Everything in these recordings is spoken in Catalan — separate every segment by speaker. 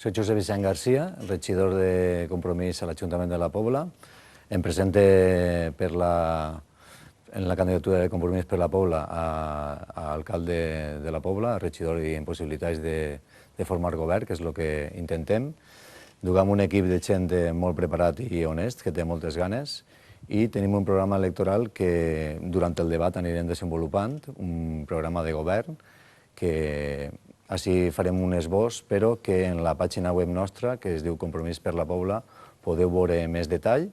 Speaker 1: Soy José Vicent García, regidor de Compromís a l'Ajuntament de la Pobla. Em presente en la candidatura de Compromís per la Pobla a alcalde de la Pobla, a regidor i en possibilitats de formar govern, que és el que intentem. Duguem un equip de gent molt preparat i honest, que té moltes ganes, i tenim un programa electoral que durant el debat anirem desenvolupant, un programa de govern que així farem un esbós, però que en la pàgina web nostra, que es diu Compromís per la Pobla, podeu veure més detall,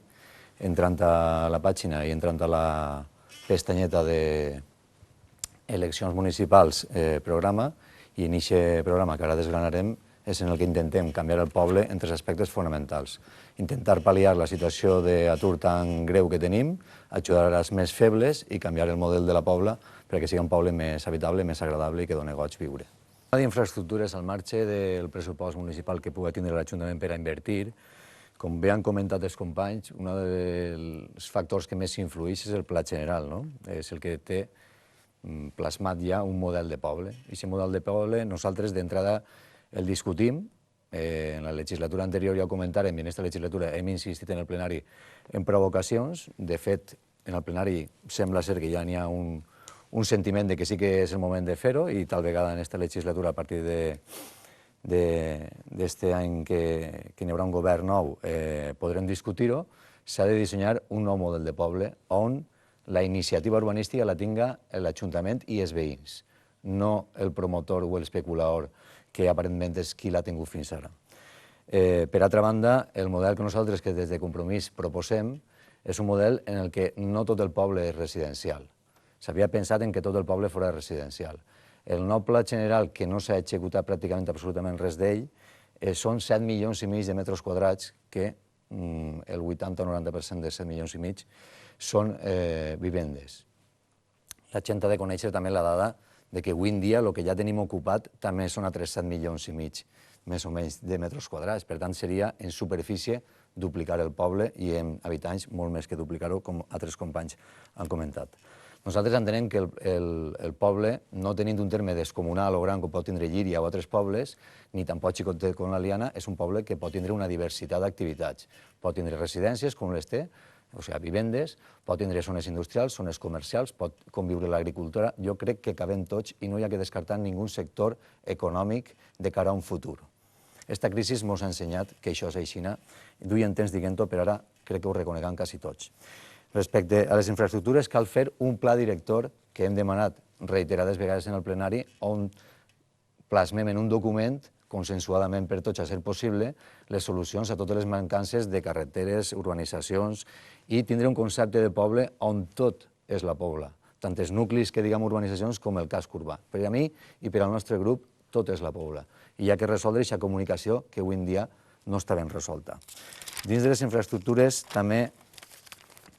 Speaker 1: entrant a la pàgina i entrant a la pestanyeta d'eleccions municipals programa, i en aquest programa que ara desgranarem és en el que intentem canviar el poble en tres aspectes fonamentals. Intentar pal·liar la situació d'atur tan greu que tenim, ajudar als més febles i canviar el model de la Pobla perquè sigui un poble més habitable, més agradable i que doni goig viure. D'infraestructures al marge del pressupost municipal que pugui tindre l'Ajuntament per a invertir, com bé han comentat els companys, un dels factors que més influeix és el pla general, no? És el que té plasmat ja un model de poble. I aquest model de poble nosaltres d'entrada el discutim. En la legislatura anterior ja ho comentàrem i en aquesta legislatura hem insistit en el plenari en provocacions. De fet, en el plenari sembla ser que ja n'hi ha un sentiment de que sí que és el moment de fer-ho i tal vegada en aquesta legislatura, a partir d'aquest any que hi haurà un govern nou, podrem discutir-ho. S'ha de dissenyar un nou model de poble on la iniciativa urbanística la tinga l'Ajuntament i els veïns, no el promotor o l'especulador, que aparentment és qui l'ha tingut fins ara. Per altra banda, el model que nosaltres que des de Compromís proposem és un model en el que no tot el poble és residencial. S'havia pensat en que tot el poble fos residencial. El nou pla general, que no s'ha executat pràcticament absolutament res d'ell, són 7,5 milions de metres quadrats, que el 80 o 90% de 7,5 milions són vivendes. La gent ha de conèixer també la dada de que avui en dia el que ja tenim ocupat també són altres 7,5 milions, més o menys, de metres quadrats. Per tant, seria en superfície duplicar el poble i en habitants molt més que duplicar-ho, com altres companys han comentat. Nosaltres entenem que el poble, no tenint un terme descomunal o gran com pot tindre Llíria o altres pobles, ni tampoc Xicotet com l'Aliana, és un poble que pot tindre una diversitat d'activitats. Pot tindre residències, com les té, o sigui, vivendes, pot tindre zones industrials, zones comercials, pot conviure l'agricultura. Jo crec que cabem tots i no hi ha que descartar ningú sector econòmic de cara a un futur. Esta crisi ens ha ensenyat que això és així. Duien temps dient-ho, però ara crec que ho reconeguem quasi tots. Respecte a les infraestructures, cal fer un pla director que hem demanat reiterades vegades en el plenari, on plasmem en un document, consensuadament per tots a ser possible, les solucions a totes les mancances de carreteres, urbanitzacions, i tindre un concepte de poble on tot és la Pobla, tant els nuclis que diguem urbanitzacions com el casc urbà. Per a mi i per al nostre grup, tot és la Pobla. I hi ha que resoldre aquesta comunicació que avui en dia no està ben resolta. Dins de les infraestructures també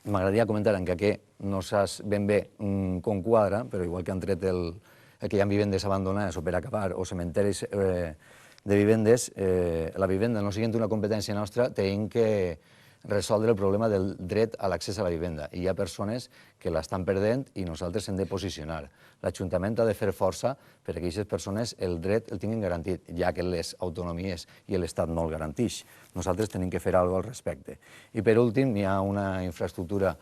Speaker 1: m'agradaria comentar que aquí no saps ben bé com quadra, però igual que han tret el que hi ha vivendes abandonades o per acabar, o cementeris de vivendes, la vivenda, no sent una competència nostra, tenim que resoldre el problema del dret a l'accés a la vivenda. I hi ha persones que l'estan perdent i nosaltres hem de posicionar. L'Ajuntament ha de fer força perquè aquestes persones el dret el tinguin garantit, ja que les autonomies i l'Estat no el garanteix. Nosaltres tenim que fer alguna cosa al respecte. I per últim, hi ha una infraestructura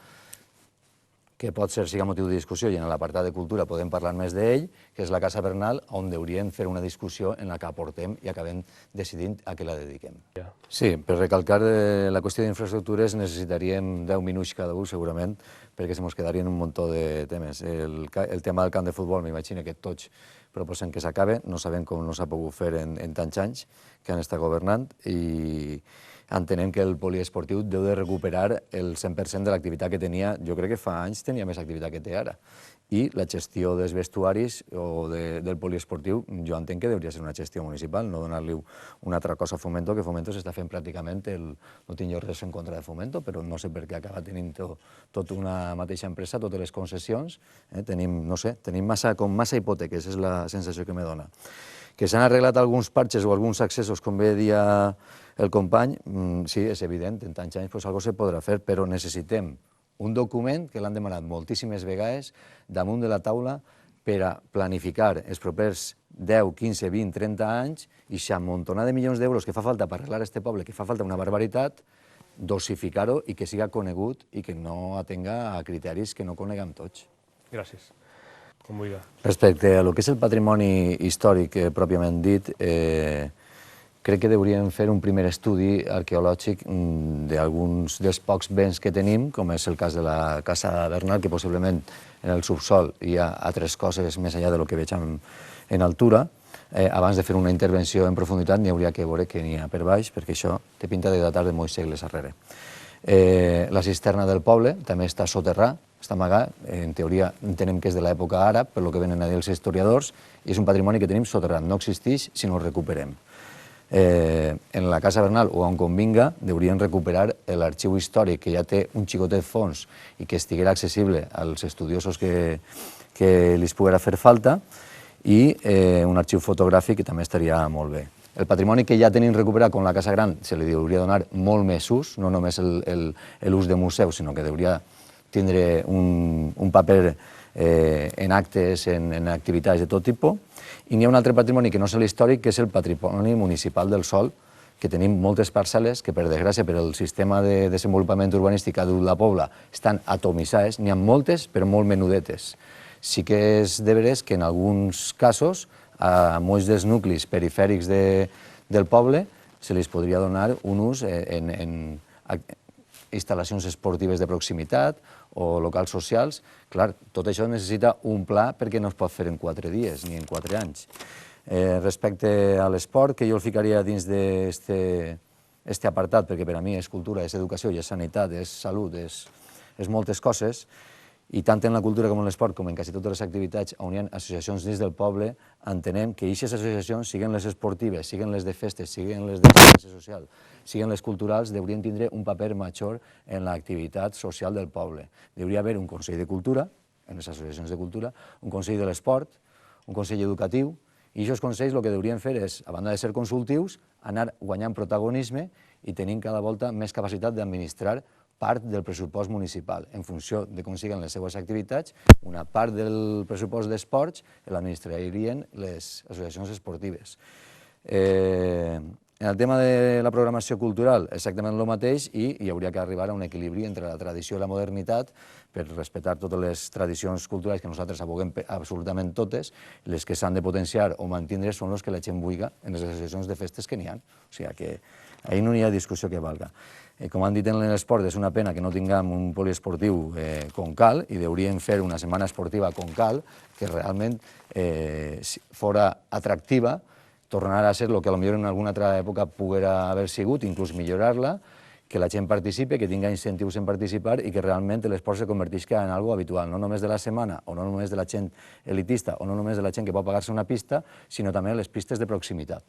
Speaker 1: que pot ser siga motiu de discussió i en l'apartat de cultura podem parlar més d'ell, que és la Casa Bernal, on hauríem fer una discussió en la que aportem i acabem decidint a què la dediquem. Sí, per recalcar la qüestió d'infraestructures necessitaríem 10 minuts cada un, segurament, perquè se mos quedarien un munt de temes. El tema del camp de futbol, m'imagino que tots proposen que s'acabe, no sabem com no s'ha pogut fer en tants anys que han estat governant, i entenem que el poliesportiu deu de recuperar el 100% de l'activitat que tenia. Jo crec que fa anys tenia més activitat que té ara. I la gestió dels vestuaris o del poliesportiu jo entenc que hauria ser una gestió municipal, no donar-li una altra cosa a Fomento, que Fomento s'està fent pràcticament, no tinc res en contra de Fomento, però no sé per què acaba tenint tota una mateixa empresa, totes les concessions. Tenim, no sé, tenim massa hipoteques, és la sensació que me dona. Que s'han arreglat alguns parxes o alguns accessos, com bé dia el company, sí, és evident, en tants anys alguna cosa se podrà fer, però necessitem un document que l'han demanat moltíssimes vegades damunt de la taula per a planificar els propers 10, 15, 20, 30 anys i s'amuntonar de milions d'euros que fa falta per arreglar este poble, que fa falta una barbaritat, dosificar-ho i que siga conegut i que no atenga a criteris que no coneguem tots.
Speaker 2: Gràcies. Com vulgui.
Speaker 1: Respecte a lo que és el patrimoni històric pròpiament dit, crec que hauríem fer un primer estudi arqueològic d'alguns dels pocs béns que tenim, com és el cas de la Casa Bernal, que possiblement en el subsol hi ha altres coses més enllà del que veig en altura. Abans de fer una intervenció en profunditat n'hi hauria que veure què n'hi ha per baix, perquè això té pinta de datar de molts segles darrere. La cisterna del poble també està soterrà, està amagat, en teoria entenem que és de l'època àrab, per lo que venen a dir els historiadors, i és un patrimoni que tenim soterrat, no existeix si no el recuperem. En la Casa Bernal, o on convinga, haurien recuperar l'arxiu històric, que ja té un xicotet fons i que estiguera accessible als estudiosos que li poguera fer falta, i un arxiu fotogràfic que també estaria molt bé. El patrimoni que ja tenim recuperat com la Casa Gran se li hauria de donar molt més ús, no només l'ús de museu, sinó que hauria tindre un paper en actes, en activitats de tot tipus. I n'hi ha un altre patrimoni que no és l'històric, que és el patrimoni municipal del sòl, que tenim moltes parcel·les que, per desgràcia, per el sistema de desenvolupament urbanístic que ha dut la Pobla, estan atomitzades. N'hi ha moltes, però molt menudetes. Sí que és de veres que en alguns casos, a molts dels nuclis perifèrics del poble, se li podria donar un ús en instal·lacions esportives de proximitat o locals socials. Clar, tot això necessita un pla perquè no es pot fer en 4 dies ni en 4 anys. Respecte a l'esport, que jo el ficaria dins d'aquest apartat, perquè per a mi és cultura, és educació, és sanitat, és salut, és moltes coses, i tant en la cultura com en l'esport, com en quasi totes les activitats on hi ha associacions dins del poble, entenem que aquestes associacions, siguin les esportives, siguin les de festes, siguin les de xarxa social, siguin les culturals, haurien de tindre un paper major en l'activitat social del poble. Hauria d'haver un Consell de Cultura, en les associacions de cultura, un Consell de l'Esport, un Consell Educatiu, i aquests consells el que haurien fer és, a banda de ser consultius, anar guanyant protagonisme i tenint cada volta més capacitat d'administrar part del pressupost municipal. En funció de com siguen les seues activitats, una part del pressupost d'esports l'administrarien les associacions esportives. En el tema de la programació cultural, exactament el mateix, i hi hauria que arribar a un equilibri entre la tradició i la modernitat per respectar totes les tradicions culturals que nosaltres aboguem absolutament totes. Les que s'han de potenciar o mantindre són les que la gent vulgui en les associacions de festes que n'hi ha. O sigui que ahir no hi ha discussió que valga. Com han dit en l'esport, és una pena que no tinguem un poliesportiu com cal i hauríem fer una setmana esportiva com cal, que realment fora atractiva, tornar a ser el que potser en alguna altra època poguera haver sigut, inclús millorar-la, que la gent participi, que tingui incentius en participar i que realment l'esport se convertisca en algo habitual, no només de la setmana, o no només de la gent elitista, o no només de la gent que pot pagar-se una pista, sinó també les pistes de proximitat.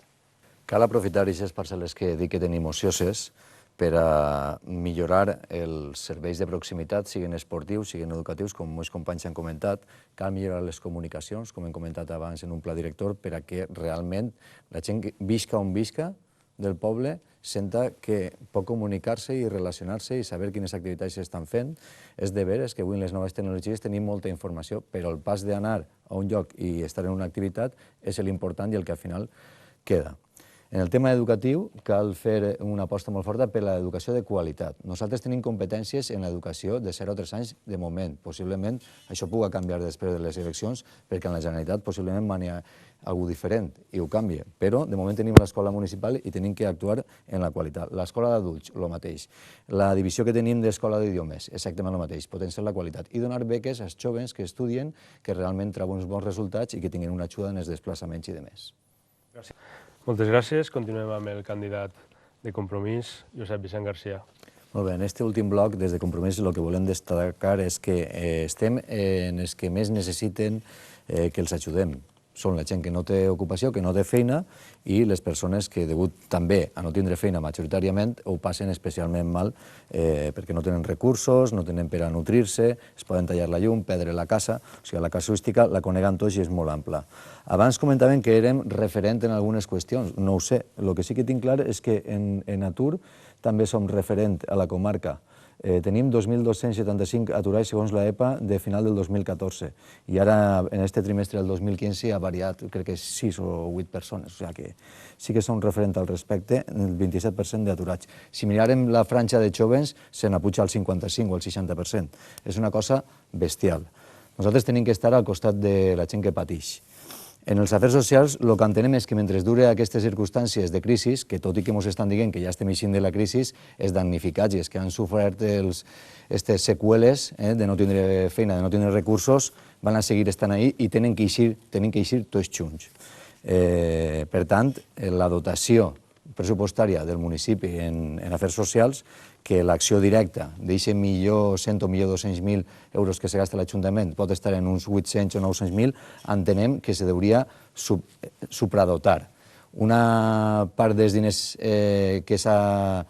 Speaker 1: Cal aprofitar aquestes parcel·les que dic que tenim ocioses per a millorar els serveis de proximitat, siguin esportius, siguin educatius, com molts companys han comentat. Cal millorar les comunicacions, com hem comentat abans en un pla director, per a que realment la gent, visca on visca del poble, senta que pot comunicar-se i relacionar-se i saber quines activitats s'estan fent. És de veres que avui en les noves tecnologies tenim molta informació, però el pas d'anar a un lloc i estar en una activitat és l'important i el que al final queda. En el tema educatiu cal fer una aposta molt forta per l'educació de qualitat. Nosaltres tenim competències en l'educació de 0 a 3 anys de moment. Possiblement això pugui canviar després de les eleccions perquè en la Generalitat possiblement mani alguna diferent i ho canvia. Però de moment tenim l'escola municipal i tenim que actuar en la qualitat. L'escola d'adults, el mateix. La divisió que tenim d'escola d'idiomes, exactament el mateix. Potenciar la qualitat i donar beques als joves que estudien, que realment treuen uns bons resultats i que tinguin una ajuda en els desplaçaments i demés.
Speaker 2: Gràcies. Moltes gràcies. Continuem amb el candidat de Compromís, Josep Vicent Garcia.
Speaker 1: Molt bé, en aquest últim bloc, des de Compromís, el que volem destacar és que estem en els que més necessiten que els ajudem. Són la gent que no té ocupació, que no té feina, i les persones que, degut també a no tindre feina majoritàriament, ho passen especialment mal perquè no tenen recursos, no tenen per a nutrir-se, es poden tallar la llum, perdre la casa. O sigui, la casuística la coneguen tots i és molt ampla. Abans comentàvem que érem referent en algunes qüestions. No ho sé. El que sí que tinc clar és que en atur també som referent a la comarca Tenim 2.275 aturats segons l'EPA de final del 2014 i ara en aquest trimestre del 2015 ha variat, crec que 6 o 8 persones, o sigui que sí que són referent al respecte, el 27% d'aturats. Si mirarem la franja de jóvens, se n'apuja al 55 o al 60%. És una cosa bestial. Nosaltres tenim que estar al costat de la gent que pateix. En els afers socials, el que entenem és que mentre dure aquestes circumstàncies de crisi, que tot i que ens estan dient que ja estem eixint de la crisi, els damnificats i els que han sofert aquestes seqüeles de no tindre feina, de no tindre recursos, van a seguir estant ahí i tenen que eixir tots junts. Per tant, la dotació pressupostària del municipi en afers socials, que l'acció directa d'aquest $100.000 o $200.000 que se gasta l'Ajuntament pot estar en uns 800 o 900.000, entenem que se hauria supradotar. Una part dels diners que s'han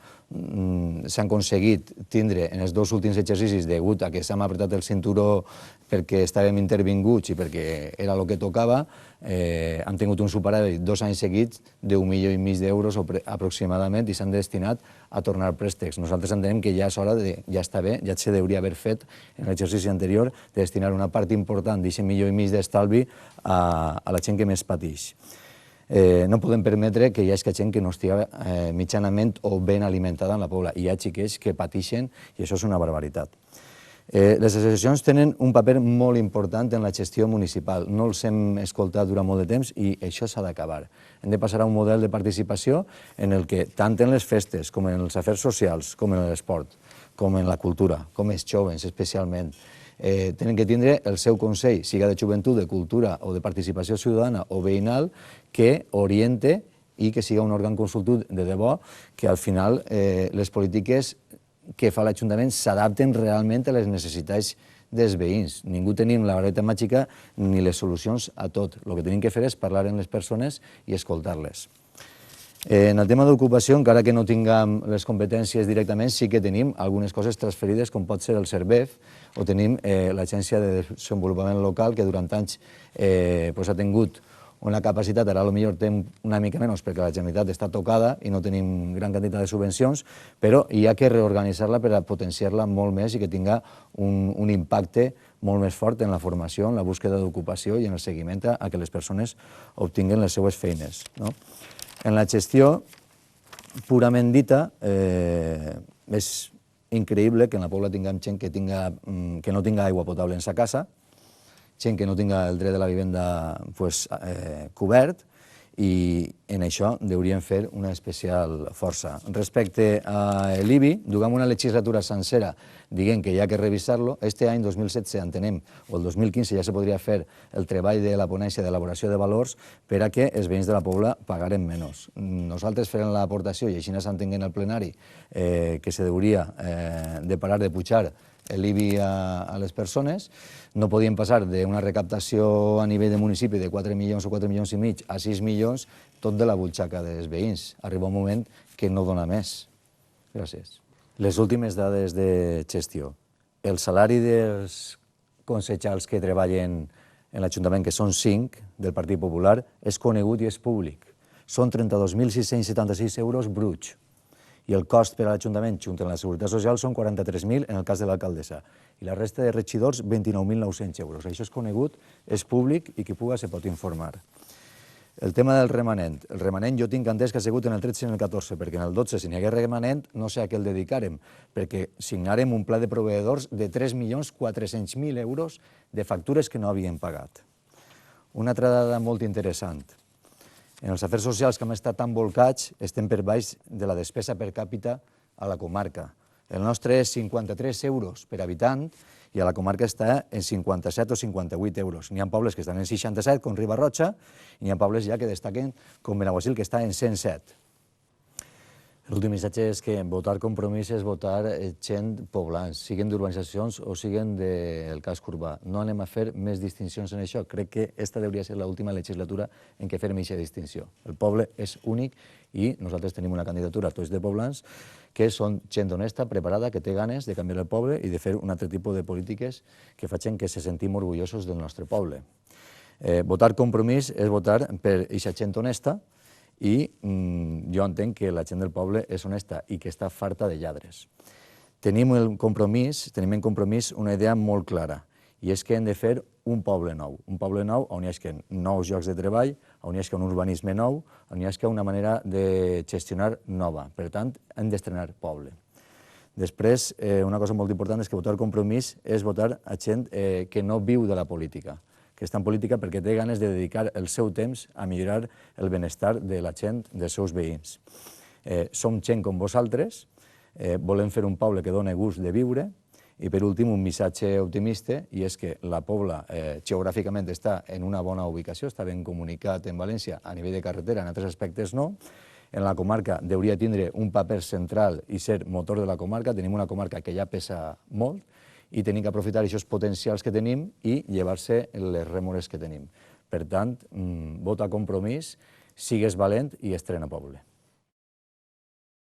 Speaker 1: aconseguit tindre en els dos últims exercicis degut a que s'hem apretat el cinturó perquè estàvem intervinguts i perquè era el que tocava, han tingut un superàvit 2 anys seguits d'1,5 milions aproximadament i s'han destinat a tornar préstecs. Nosaltres entenem que ja és hora, ja està bé, ja se hauria haver fet en l'exercici anterior de destinar una part important d'aquest 1,5 milions d'estalvi a la gent que més pateix. No podem permetre que hi hagi gent que no estigui mitjanament o ben alimentada en la pobla. Hi ha xiquets que pateixen i això és una barbaritat. Les associacions tenen un paper molt important en la gestió municipal. No els hem escoltat durant molt de temps i això s'ha d'acabar. Hem de passar a un model de participació en el que, tant en les festes, com en els afers socials, com en l'esport, com en la cultura, com els joves especialment, tenen que tindre el seu consell, siga de joventut, de cultura o de participació ciutadana o veïnal, que oriente i que siga un òrgan consultiu de debò, que al final les polítiques que fa l'Ajuntament s'adapten realment a les necessitats dels veïns. Ningú tenim la vareta màgica ni les solucions a tot. El que tenim que fer és parlar amb les persones i escoltar-les. En el tema d'ocupació, encara que no tinguem les competències directament, sí que tenim algunes coses transferides, com pot ser el SERVEF, o tenim l'Agència de Desenvolupament Local, que durant anys ha tingut una capacitat, ara potser té una mica menys perquè la Generalitat està tocada i no tenim gran quantitat de subvencions, però hi ha que reorganitzar-la per a potenciar-la molt més i que tinga un impacte molt més fort en la formació, en la búsqueda d'ocupació i en el seguiment a que les persones obtinguin les seues feines. En la gestió purament dita, és increïble que en la Pobla tinguem gent que no tinga aigua potable en sa casa, gent que no tinga el dret de la vivenda cobert, i en això hauríem fer una especial força. Respecte a l'IBI, duguem una legislatura sencera dient que hi ha que revisar-lo. Este any 2016 entenem, o el 2015 ja se podria fer el treball de la ponència d'elaboració de valors per a que els veïns de la Pobla pagaren menys. Nosaltres farem l'aportació, i així s'entenguem al plenari, que se hauria de parar de pujar l'IBI a les persones. No podien passar d'una recaptació a nivell de municipi de 4 milions o 4 milions i mig a 6 milions, tot de la butxaca dels veïns. Arriba un moment que no dona més. Gràcies. Les últimes dades de gestió. El salari dels concejals que treballen en l'Ajuntament, que són 5 del Partit Popular, és conegut i és públic. Són 32.676 euros bruts. I el cost per a l'Ajuntament, junt amb la Seguretat Social, són 43.000 en el cas de l'alcaldessa. I la resta de regidors, 29.900 euros. Això és conegut, és públic i qui puga se pot informar. El tema del remanent. El remanent jo tinc entès que ha sigut en el 13 i en el 14, perquè en el 12, si n'hi hagués remanent, no sé a què el dedicarem, perquè signarem un pla de proveïdors de 3.400.000 euros de factures que no havien pagat. Una altra dada molt interessant. En els afers socials que hem estat tan volcats, estem per baix de la despesa per càpita a la comarca. El nostre és 53 euros per habitant i a la comarca està en 57 o 58 euros. N'hi ha pobles que estan en 67, com Riba-roja, i n'hi ha pobles ja que destaquen, com Benaguasil, que està en 107. L'últim missatge és que votar Compromís és votar gent poblans, siguin d'urbanitzacions o siguin del casc urbà. No anem a fer més distincions en això. Crec que aquesta hauria de ser l'última legislatura en què fem aquesta distinció. El poble és únic i nosaltres tenim una candidatura, tots de poblans, que són gent honesta, preparada, que té ganes de canviar el poble i de fer un altre tipus de polítiques que facin que se sentim orgullosos del nostre poble. Votar Compromís és votar per aquesta gent honesta, i jo entenc que la gent del poble és honesta i que està farta de lladres. tenim en compromís una idea molt clara, i és que hem de fer un poble nou on hi hagi nous llocs de treball, on hi hagi un urbanisme nou, on hi hagi una manera de gestionar nova. Per tant, hem d'estrenar poble. Després, una cosa molt important és que votar Compromís és votar a gent que no viu de la política, que està en política perquè té ganes de dedicar el seu temps a millorar el benestar de la gent, dels seus veïns. Som gent com vosaltres, volem fer un poble que doni gust de viure, i per últim un missatge optimista, i és que la Pobla geogràficament està en una bona ubicació, està ben comunicat en València a nivell de carretera, en altres aspectes no. En la comarca hauria de tindre un paper central i ser motor de la comarca. Tenim una comarca que ja pesa molt i tenim que aprofitar aquests potencials que tenim i llevar-se les rèmores que tenim. Per tant, vota Compromís, sigues valent i estrena poble.